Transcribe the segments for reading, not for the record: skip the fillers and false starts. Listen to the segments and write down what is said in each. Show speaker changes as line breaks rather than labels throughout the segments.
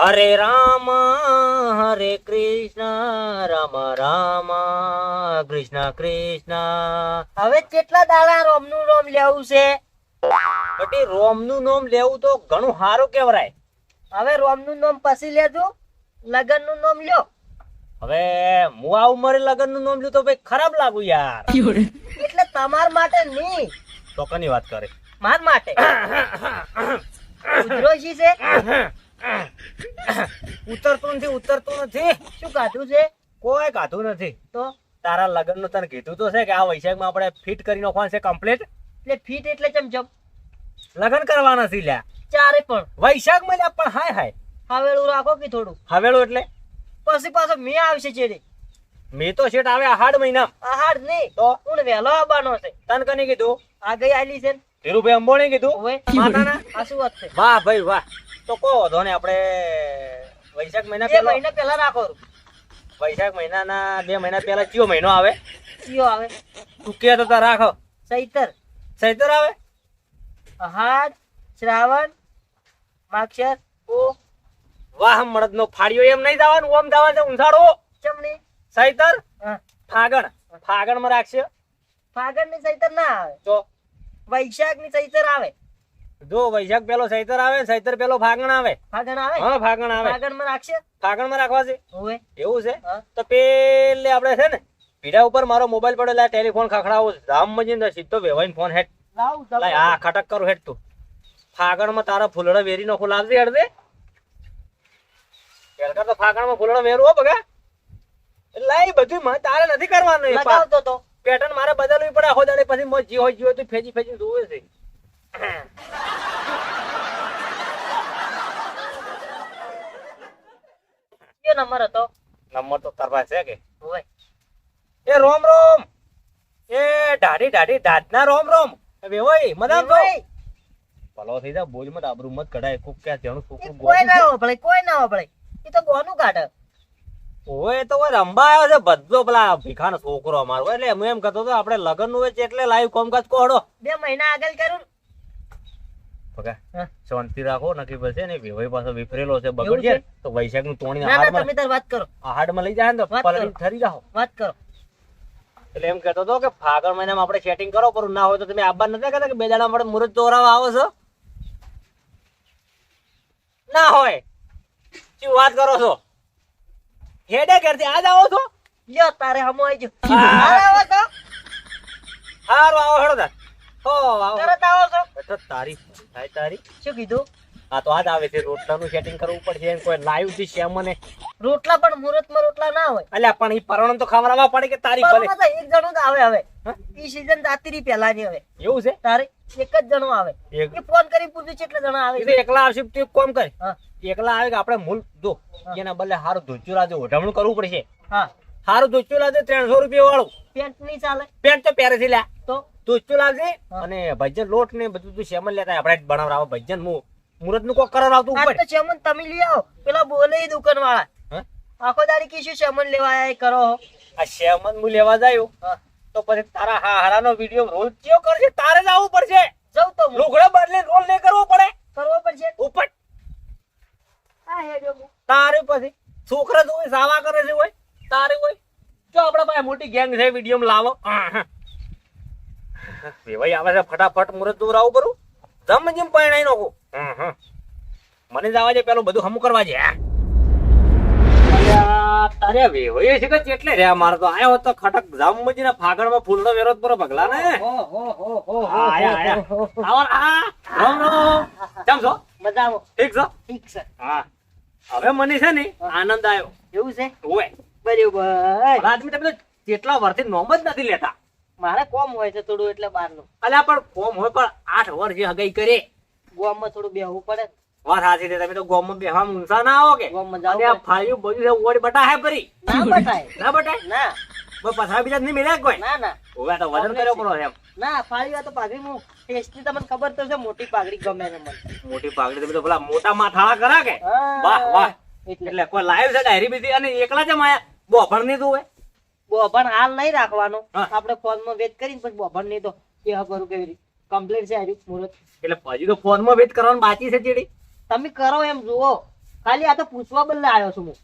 હરે રામ હરે કૃષ્ણ રામ રામ કૃષ્ણ કૃષ્ણ.
હવે કેટલા દાડા રોમનું નામ લેવું છે?
બટી રોમનું નામ લેવું તો ઘણું સારું કહેવાય.
હવે રોમનું નામ પછી લેજો, લગનનું નામ લ્યો.
હવે હું આ ઉંમરે લગ્નનું નામ લ્યું તો ભાઈ ખરાબ લાગુ યાર.
એટલે તમાર માટે નહીં,
તો કની વાત કરે?
માર માટે. ઉધરો શી છે?
ઉતરતું નથી.
શું કાઢું છે?
કોઈ કાધું નથી.
તો
તારા લગ્ન નું તને કીધું તો છે કે આ વૈશાખમાં આપણે ફિટ કરી નાખવાનું છે કમ્પ્લીટ.
એટલે ફીટ એટલે ચમચમ
લગ્ન કરવાના છે લ્યા
ચારે પણ
વૈશાખમાં લ્યા. પણ હાય હાય
હવેળું રાખો કે થોડું
હવેળું એટલે
પછી પાછો મેં આવશે ચેડી.
મેં તો શેઠ આવે આહાડ મહિના.
આહાડ નહીં
તો
હું વહેલો આવવાનો છે.
તને કની કીધું?
આ ગઈ આલી છે ને.
ધીરુભાઈ અંબોણી કીધું.
ઓવે
માતાના
આ શું વાત છે?
વાહ ભાઈ વાહ. તો કહો વધો ને આપણે વૈશાખ મહિના
2
પહેલા
મહિના પહેલા રાખો.
વૈશાખ મહિનાના 2 મહિના પહેલા કયો મહિનો આવે?
કયો આવે?
તું કે તો રાખો.
ચૈતર,
ચૈતર આવે.
આહાડ, શ્રાવણ, માક્ષર, ઓ
વાહ મળદ નો ફાડ્યો એમ નહીં જવાનું, ઓમ જવાનું છે ઊંઝાડો.
ચમની.
ચૈતર
હા,
ફાગણ માં રાખશે.
ફાગણ ની ચૈતર ના આવે,
તો
વૈશાખ ની ચૈતર આવે.
જો વૈશાખ પેલો ચૈતર આવે, ચૈતર પેલો ફાગણ આવે.
ફાગણ આવે.
હા ફાગણ આવે.
ફાગણ માં રાખશે.
ફાગણ માં રાખવા છે.
ઓવે
એવું છે.
હા.
તો પેલે આપણે છે ને પીડા ઉપર મારો મોબાઈલ પડ્યો, લા ટેલિફોન ખખડાવું ધામ મજીને સીધો વેવાઈને ફોન હેડ
લાવ
લાય. હા ખટક કરું હેડ તું. ફાગણ માં તારા ફૂલડા વેરી નો ખોલ આવજે હેડ દે. પેલકર તો ફાગણ માં ફૂલડા વેરું હો બગા. લાય બધું માં તારે નથી કરવાનું.
લગાવતો તો
પેટર્ન મારે બદલવી પડે આખો દાડે. પછી મોજ જી હોય જી હોય તું ફેજી ફેજી જોવે છે.
કયો નંબર હતો?
નંબર તો કરવા છે કે
ઓવે
એ રોમ રોમ એ ઢાઢી ઢાઢી ઢાઢના રોમ રોમ વેવાઈ મદામ તો
ભાઈ,
ભલો થઈ જા. બોલ મત આબરૂ મત કઢાય. કોક કે જણું
એ
છોકરું
કોઈ ના હોભળે, કોઈ ના હોભળે. એ તો ગોનું કાઢે.
ઓય તો ઓય રંબા આવ્યો છે બધો પેલા ભીખાનો છોકરો અમારો. એટલે હું એમ કહેતો તો આપણે લગન નું છે એટલે લાઈવ કોમકાજ કોડો
2 મહિના આગળ કરું.
પગા
હા.
શાંતિ રાખો. નકી પડશે ને વેવાઈ પાછો વિફરેલો છે
એવું
બગડ
છે?
છે તો વૈશાખ નું તોણી
ના ના તમે તાર વાત કરો,
આહાડ માં લઈ જાય ને તો
વાત
પલળી
કરો.
ઠરી જાઓ.
વાત કરો.
એટલે એમ કહેતો હતો કે ફાગણ મહિનામાં આપણે સેટિંગ કરો, પણ ના હોય તો તમે આબા નથી કહેતા કે 2 દાડા માટે મુહૂર્ત ચોરાવા આવો છો? ના હોય શું વાત કરો છો? હેડે ઘરથી આજ આવો છો?
લ્યો તારે હમો આવી જો.
હા.
હારે આવો છો?
હારું આવો હેડો તાર. હો આવો
તરત આવો છો?
તો તારી થાય તારી.
શું કીધું?
હા તો આજ આવે છે. રોટલાનું સેટિંગ કરવું પડશે. કોઈ લાઈવ થી શ્યામને
રોટલા પણ મુહૂર્તમાં રોટલા ના હોય.
અલ્યા પણ ઈ પરણમ તો ખવડાવવા પડે કે તારી ભલે.
બરોબર તો એક જણું જ આવે હવે.
હા?
ઈ સીઝન જાતીરી પહેલાની હવે.
એવું છે?
તારે એક જ જણો આવે.
એક
એ ફોન કરી પૂછ્યું કેટલા જણા આવે
ઈ તો
છે.
એકલા આવશે તો એક કામ કર.
હા
એકલા આવે કે આપણે મૂલ જો
હા.
એના બદલે હારું ધોચું રાજે ઓઢામણું કરવું પડશે.
હા.
હારું ધોચું લાવજે 300 રૂપિયા વાળું.
પેન્ટ નહીં ચાલે
પેન્ટ તો પહેરે છે લ્યા.
તો
ધોચું લાવજે
હા.
અને ભજન લોટ ને બધું તું શેમન લેતા આપણે જ બનાવરાવો. ભજન હું મુહૂર્ત નું કોક કરાવતું
આજ
ઉપર.
તો શેમન તમે લઈ આવો. પેલા બોલે ઈ દુકાન વાળા
હા?
આખો દાડી કીશું શેમન લેવા આયા એ કરો.
આ શેમન હું લેવા જાયો
હા.
તો પછી તારા હારાનો વિડિયો રોલ કયો કરશે? તારે જ આવવું પડશે.
જઉં તો હું.
લુગડા બદલે રોલ નહીં કરવો પડે
કરવો પડશે.
ઉપર.
હા હેડો હું.
તારે પછી છોકરા તો હોય સાવા કરે છે હોય તારે હોય. જો આપડા પાસે મોટી ગેંગ છે વિડીયો લાવો. વેવાઈ આવે છે ફટાફટ મુહૂર્ત દોરાવું કરું. જમ જેમ પરણાઈ નાખું. મને જવા દે પેલું બધું હમું કરવા છે. તારે વેવાઈ છે કે એટલે રે મારે તો આયો તો ખટક જામજી ના ફાગણમાં ફૂલનો વેરો પર ભગલા ને. આયા આયા આવો આ રામ રામ. કેમ છો?
મજા આવો.
ઠીક છો?
ઠીક છે.
હા હવે મને છે ને આનંદ આવ્યો.
એવું છે?
ઓય
બરાબર.
આદમી તમે તો જેટલા વર્ષથી નોમ જ નથી લેતા.
મારે કોમ હોય છે થોડું એટલે બહારનું.
અલ્યા પણ કોમ હોય પણ 8 વર્ષ જે હગાઈ કરે
ગામમાં થોડું બેહવું પડે ને.
વાત સાચી છે. તમે તો ગોમમાં બેહવા ઊંસા ના આવો કે
ગામમાં
અને આ
જાવું પડે.
ફાળ્યું બધું છે ઓડી બટા હે ફરી
ના બતાય.
ના બટાય
ના
બસ પછા બીજા નહીં મળ્યા કોઈ.
ના ના
ઓવે તો વજન કર્યો પડો એમ.
ના ફાળી વાત તો પાઘડી હું ટેસ્ટની તમને ખબર તો છે. મોટી પાઘડી ગમે છે મને.
મોટી પાઘડી તમે તો પેલા મોટા માથાળા કરા કે
હા.
વાહ વાહ.
એટલે
એટલે કોઈ લાઈવ છે ડાયરી બીજી અને એકલા જ માયા બોફણ નહીં તું
બોભણ હાલ નહીં રાખવાનું.
હા.
આપણે ફોનમાં વેચ કરીને પછી બોભણ નહીં તો એ કરું કેવી રીતે કમ્પ્લીટ છે આર્યું મુહૂર્ત.
એટલે પછી તો ફોનમાં વેચ કરવાનું બાકી છે ચીડી.
તમે કરો એમ જુઓ. ખાલી આ તો પૂછવા બદલે આવ્યો છું હું.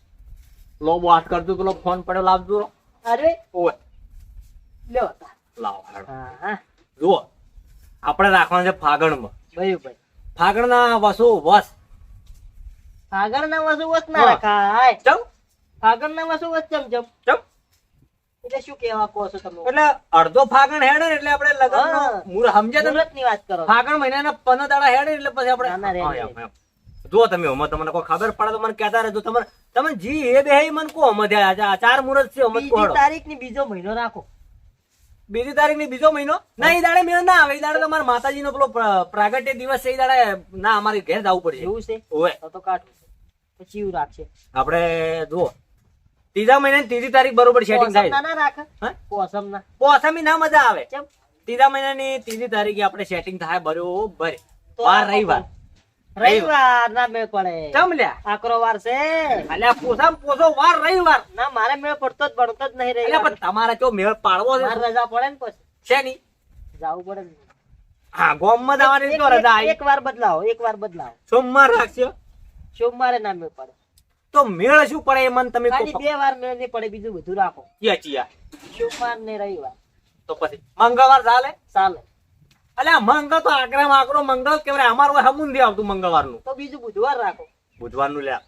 લો વાત કરજો પેલો ફોન પડ્યો લાવજો.
અરે
ઓય
લ્યો તા.
લાવ હેડ.
હા હા
જુઓ આપણે રાખવાનું છે ફાગણમાં.
બરાબર.
ફાગણના વસો વસ.
ફાગણના વસુ વસ ના
હા.
રખાય.
ચમ
ફાગણના વસુ વસ ચમ ચમ.
ચમ
એટલે શું કહેવા કહો છો તમે?
એટલે અડધો ફાગણ હેડે ને એટલે આપણે લગનનો
હા.
મુહૂર્ત સમજ્યા તમે?
મુહૂર્તની વાત કરો છો.
ફાગણ મહિનાના 15 દાડા હેડે એટલે પછી આપણે
ના, ના, રે,
હા,
રે.
એમ, એમ. જુઓ તમે હમણાં તમને કોઈ ખબર પડે તો મને કહેતા રહેજો. તમે જી એ બે મને કહો હમણાં આજે આ 4 મુહૂર્ત છે હમણાં કહો.
બીજી તારીખ ની બીજો મહિનો રાખો.
બીજી તારીખ ની બીજો મહિનો ના એ દાડે મેળ ના આવે. એ દાડે તમારા માતાજીનો પેલો પ્રાગટ્ય દિવસ છે. એ દાડે ના અમારી ઘેર જવું પડશે.
એવું છે
ઓવે
તો કાઢું પછી એવું રાખશે.
આપણે જુઓ ત્રીજા મહિનાની ત્રીજી તારીખ બરોબર સેટિંગ
પોસમ
થાય.
ના રાખે.
હા?
પોસમ ના
પોસમી ના મજા આવે.
ચમ
ત્રીજા મહિનાની ત્રીજી તારીખે આપણે સેટિંગ થાય બરોબર.
તો
વાર
આ
રવિવાર.
રવિવાર ના મેળ પડે.
ચમ લ્યા
આકરો વાર છે.
અલ્યા પોસામ પોસો વાર રવિવાર.
ના મારે મેળ પડતો જ ભણતો જ નહીં
અલ્યા
રવિવાર.
પણ તમારે જો મેળ પાડવો છે
મારે રજા પડે ને પછી
છે ની.
જાવું પડે ને.
હા ગોમમાં જવાની તો રજા આવી.
એક વાર બદલાવો એક વાર બદલાવો.
સોમવાર રાખશો
સોમવારે ના મેળ પડે.
તો મેળ શું પડે એ મને તમે
ખાલી
કહો.
2 વાર મેળ નહીં પડે બીજું બધું રાખો.
યા ચિયા.
સોમવાર ને રવિવાર
તો પછી મંગળવાર ચાલે.
ચાલે.
અલ્યા મંગળ તો આકરામાં આકરો મંગળ કેવરે અમારું હમુંદી આવતું મંગળવારનું.
તો બીજું બુધવાર રાખો.
બુધવારનું લ્યા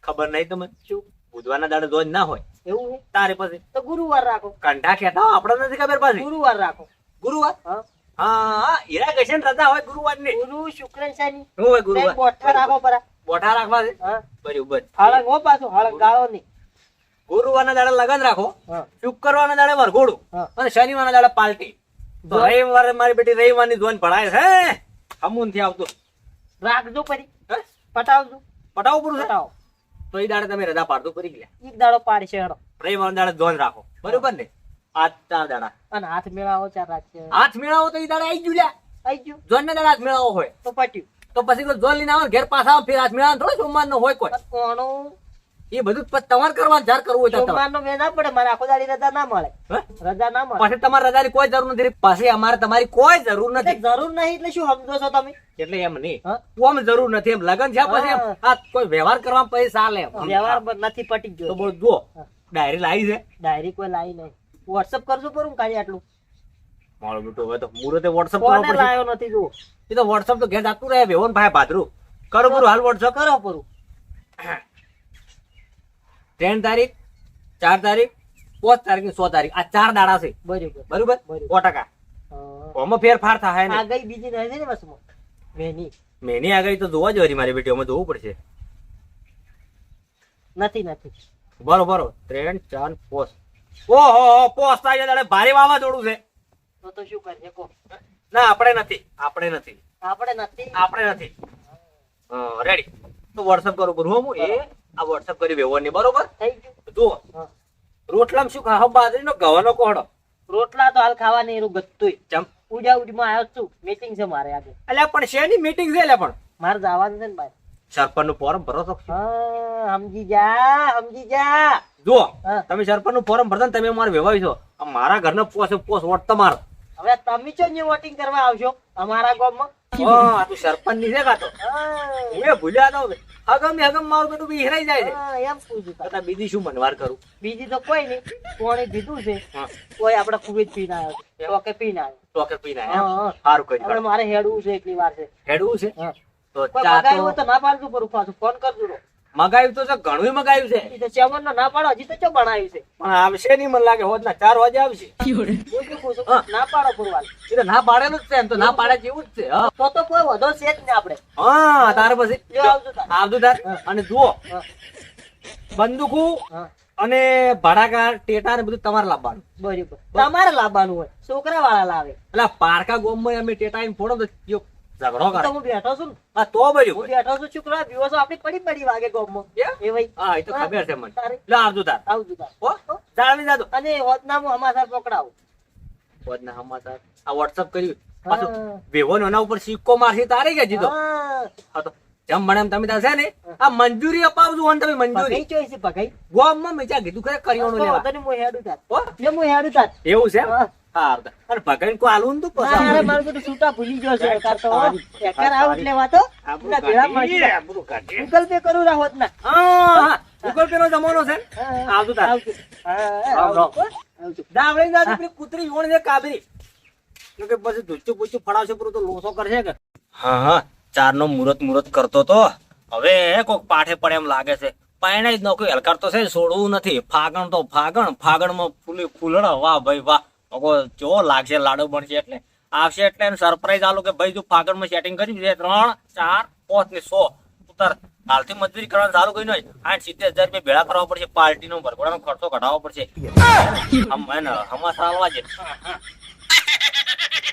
ખબર નહીં તમને.
શું
બુધવારના દાડે જોજ ના હોય
એવું છે?
તારે પછી
તો ગુરુવાર રાખો.
કંઠા ખેતા હોય, આપણે નથી ખબર પાછી.
ગુરુવાર રાખો.
ગુરુવાર
હા
હા હીરા ગશન રજા હોય ગુરુવાર ની.
ગુરુ શુક્ર ને શનિ
શું હોય ગુરુવાર?
બોઠા રાખો પરા.
બોઠા રાખવા છે
હા
બરોબર.
હાળંગ હો પાછું હાળંગ ગાળો નહીં.
ગુરુવારના દાડે લગન રાખો,
હા
શુક્રવારના દાડે વરઘોડું
હા
અને શનિવારના દાડે પાર્ટી. તો રવિવારે મારી બેટી રવિવારની જોઈને ભણાય છે હમુન થી આવતું.
રાખજો પરી
હે?
પટાવજો.
પટાવું પૂરું છે
પટાવો.
તો એ દાડે તમે રજા પાડતું કરી ગયા.
એક દાડો પાડશે હેડો.
રવિવારના દાડે જોઈને રાખો બરોબર ને. આ 4 દાડા
અને હાથ મેળાવો ચાર રાખશે.
હાથ મેળાવો તો એ દાડે આવી ગયું લ્યા.
આઈ ગયું
જોન ના દાડે હાથ મેળાવો હોય
તો પટ્યું.
તો પછી કોઈ જોન લઈને આવો ઘેર પાછા આવો, ફેર હાથ મેળાવો થોડો સોમવાર નો હોય કોઈ.
કોણું
એ બધું પછી તમારે કરવાનું જ્યારે કરવું હોય ત્યારે.
સોમવાર નો મેળ ના પડે. મારે આખો દાડી રજા ના મળે.
હે?
રજા ના મળે.
પછી તમારે રજાની કોઈ જરૂર નથી. પછી અમારે તમારી કોઈ જરૂર
એટલે
નથી.
જરૂર નહીં એટલે શું સમજો છો તમે?
એટલે એમ નહીં
હા?
ઓમ જરૂર નથી. એમ લગન છે પછી એમ આ કોઈ વ્યવહાર કરવા પછી ચાલે એમ.
વ્યવહાર નથી પટી
તો
ગયો.
બોલ જુઓ
હા.
ડાયરી લાવી છે.
ડાયરી કોઈ લાવી નહીં. વોટ્સઅપ કરજો પર હું કાઢી આટલું.
મારો બેટો હવે તો મુરતે વોટ્સઅપ કરવો
કોને
પડશે.
લાવ્યો નથી જુઓ.
એ તો વોટ્સઅપ તો ઘેર જાતું રહે વેવન ભાઈ ભાદરું. કરો પૂરું હાલ વોટ્સઅપ.
કરો પૂરું.
3 તારીખ 4 તારીખ 5 તારીખ ને 6 તારીખ આ 4 દાડા છે
બરોબર.
બરોબર.
બરોબર.
100%.
હા.
આમાં ફેરફાર થાય ને.
આ ગઈ બીજી નથી ને બસમાં. મેની
મેની આગળ તો જોવા જ મારી બેટી અમે જોવું પડશે.
નથી નથી.
બરોબર 3 4 5. ઓહો 5 તારીખે દાડે ભારે વાવાઝોડું છે.
તો શું કરીએ કહો.
ના આપણે નથી. આપણે નથી.
આપણે નથી.
આપણે નથી. રેડી તો વોટ્સઅપ કરું પૂરું હું એ આ વોટ્સઅપ કરી વેવન બરોબર.
થઈ ગયું.
જુઓ
હા.
રોટલામાં શું ખાવ બાજરીનો ગવાનો કોહડો.
રોટલા તો હાલ ખાવા નહીં એનું ગત્તુંય.
ચમ
ઉડા ઉડીમાં આવ્યો છું. મીટિંગ છે મારે આજે.
અલ્યા પણ શેની મીટિંગ છે એટલે પણ
મારે જવાનું છે ને ભાઈ.
સરપંચ નું ફોરમ ભરો છો.
હા સમજી જા સમજી જા.
જુઓ
હા.
તમે સરપંચ નું ફોરમ ભરતા ને તમે મારે વેવાય છો. આ મારા ઘરનો પોસ વોટ તમારો.
હવે તમે ચો ને વોટિંગ કરવા આવશો અમારા ગામમાં.
આ તું સરપંચ ની છે કાતો
હા.
હું એ ભૂલ્યા તો હગમ મારું બેટું બી હેરાઈ જાય છે.
હા, એમ પૂછું તારે.
છતાં બીજી શું મનવાર કરું.
બીજી તો કોઈ નહીં. કોણે પીધું છે
હા
કોઈ આપણે ખૂબ જ પીને આવ્યો છે. તો કે પીને આવ્યો.
તો કે પીને
હા, હા.
સારું
હવે
કરી
મારે હેડવું છે એટલી વાર છે.
હેડવું છે
હા.
તો
કોઈ
ચા
મગાવ્યું હોય
તો
તો ના પાડજો પરું પાછું ફોન કરજો રો.
મગાવ્યું તો છે ઘણું મગાવ્યું છે
ઈ તો ચેવન નો ના પાડો હજી તો ચો બનાવ્યું છે.
પણ આવશે નહીં મને લાગે હોજના 4 વાગે આવશે.
હું શું પૂછું?
હા.
ના પાડો પુરવાલ.
એ તો ના પાડેલું જ છે એમ તો ના પાડે જેવું જ છે. હા
તો કોઈ વધો છે જ ને આપણે.
હા તારે પછી
જો આવજો તાર.
આવજો તાર.
હા.
અને જુઓ
હા.
બંદૂકું
હા.
અને ભાડાકાર ટેટા ને બધું તમારે લાવવાનું.
બરોબર. તમારે લાવવાનું હોય. છોકરા વાળા લાવે.
એટલે પારકા ગોમમાં અમે ટેટા આઈને ફોડો તો કયો ઝઘડો કરે.
તો હું બેઠો છું ને.
હા તો બર્યું
હું બેઠો છું છોકરા દિવસો આપણી પડી વાગે ગામમાં. એ ભાઈ
હા એ તો ખબર છે મને.
તારે
લે આવજો તાર.
આવજો તાર.
હો જાળવી જાજો.
અને હોદનામું અમાસા પકડાવું.
હોજના સમાચાર આ વોટ્સઅપ કર્યું પાછું
હા.
વેવોનો એના ઉપર સિક્કો મારશે તારે કે જીતો.
હા.
હા તો જેમ મને એમ તમે તાર છે ને આ મંજૂરી અપાવજો અને તમે મંજૂરી
ભગાઈ ચોઈસ ભગાઈ.
ગોમમાં મેં જ્યાં કીધું ખરે કરિયાણું
તો
લેવા.
વાંધો નહીં, હું હેડું તાર.
હો
લે હું હેડું તાર.
એવું છે એમ?
હા.
હાર દે. અને ભગાઈને કોઈ આલું ને તું
ના, અરે
પછી
મારું બધું છૂટા ભૂલી ગયો છે એકાર તો એકાર આવું એટલે વાતો
આબરૂ
ના ભેળા
કાઢી,
મળશે.
આબરૂ કાઢી.
ગૂગલ પે કરું રાહોત ના
હા, ગૂગલ પે નો જમાનો છે ને? આવતું તાર.
આવજો. હા,
આવજો.
આવજો.
દાવડી ના પેલી કૂતરી જોણ છે કાબરી. તો કે પછી ધુચ્ચું પૂચ્ચું ફડાવશે પૂરું તો લોસો કરશે કે? હા, ચારનો મુરત કરતો તો હવે કોક પાઠે પડે એમ લાગે છે. પાયણે જ નો કોઈ હલકાર તો છે છોડવું નથી. ફાગણ તો ફાગણમાં ફૂલડા વાહ ભાઈ વાહ. લોકો જો લાગશે લાડો બનશે એટલે આવશે એટલે એને સરપ્રાઈઝ આલો કે ભાઈ તું ફાગણમાં સેટિંગ કર્યું છે 3 4 5 ને 100 ઉતાર હાલથી મજૂરી કરવાનું ચાલુ કર્યું હોય 60-70,000 રૂપિયા ભેળા કરવા પડશે. પાર્ટીનો ભરઘોડાનો ખર્ચો કઢાવવો પડશે. આમ એને હમા સાલવા છે.